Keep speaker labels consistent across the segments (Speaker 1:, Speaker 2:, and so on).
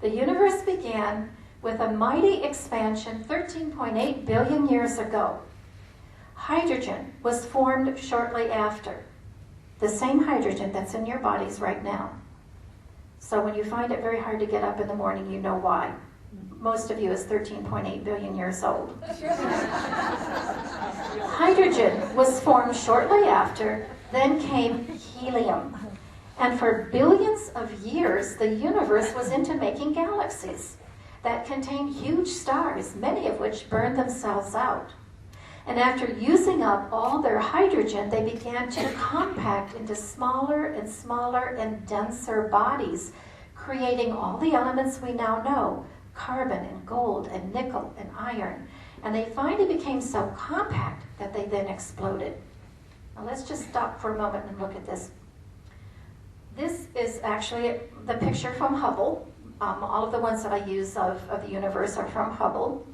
Speaker 1: The universe began with a mighty expansion 13.8 billion years ago. Hydrogen was formed shortly after. The same hydrogen that's in your bodies right now. So when you find it very hard to get up in the morning, you know why. Most of you is 13.8 billion years old. Hydrogen was formed shortly after, then came helium. And for billions of years, the universe was into making galaxies that contained huge stars, many of which burned themselves out. And after using up all their hydrogen, they began to compact into smaller and smaller and denser bodies, creating all the elements we now know, carbon and gold and nickel and iron. And they finally became so compact that they then exploded. Now let's just stop for a moment and look at this. This is actually the picture from Hubble. All of the ones that I use of the universe are from Hubble.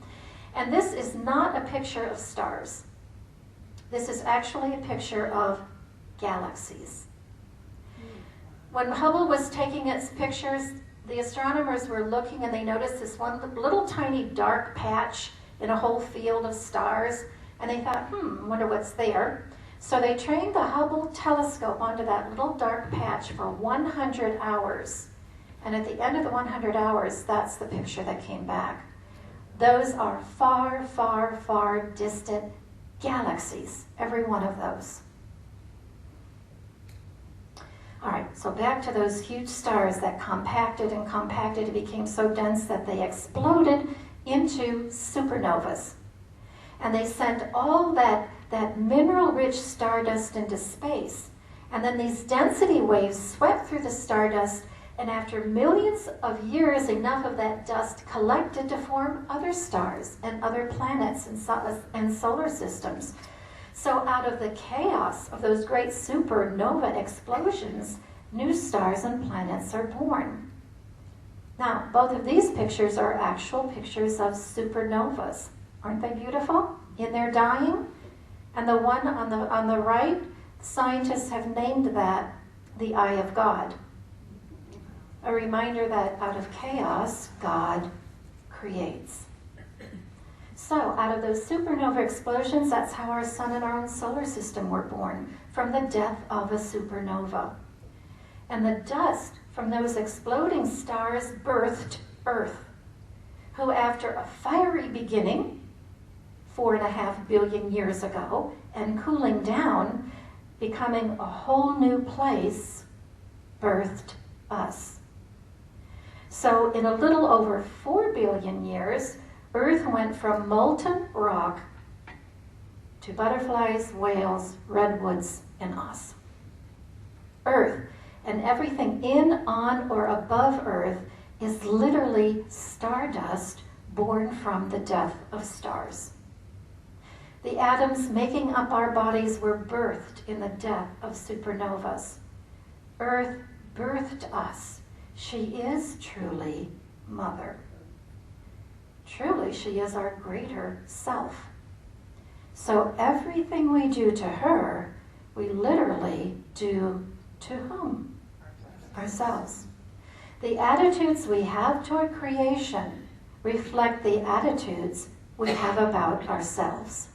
Speaker 1: And this is not a picture of stars. This is actually a picture of galaxies. When Hubble was taking its pictures, the astronomers were looking and they noticed this one little tiny dark patch in a whole field of stars. And they thought, I wonder what's there. So they trained the Hubble telescope onto that little dark patch for 100 hours. And at the end of the 100 hours, that's the picture that came back. Those are far, far, far distant galaxies, every one of those. All right, so back to those huge stars that compacted and compacted. It became so dense that they exploded into supernovas. And they sent all that mineral-rich stardust into space. And then these density waves swept through the stardust, and after millions of years, enough of that dust collected to form other stars and other planets and solar systems. So out of the chaos of those great supernova explosions, new stars and planets are born. Now, both of these pictures are actual pictures of supernovas. Aren't they beautiful in their dying? And the one on the right, scientists have named that the Eye of God. A reminder that out of chaos, God creates. So, out of those supernova explosions, that's how our sun and our own solar system were born, from the death of a supernova. And the dust from those exploding stars birthed Earth, who after a fiery beginning, 4.5 billion years ago, and cooling down, becoming a whole new place, birthed us. So in a little over 4 billion years, Earth went from molten rock to butterflies, whales, redwoods, and us. Earth and everything in, on, or above Earth is literally stardust born from the death of stars. The atoms making up our bodies were birthed in the death of supernovas. Earth birthed us. She is truly Mother. Truly, she is our greater self. So everything we do to her, we literally do to whom? Ourselves. The attitudes we have toward creation reflect the attitudes we have about ourselves.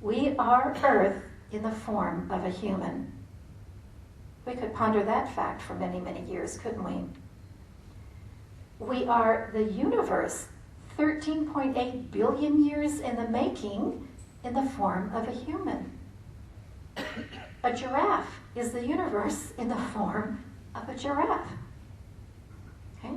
Speaker 1: We are Earth in the form of a human. We could ponder that fact for many, many years, couldn't we? We are the universe, 13.8 billion years in the making, in the form of a human. A giraffe is the universe in the form of a giraffe. Okay?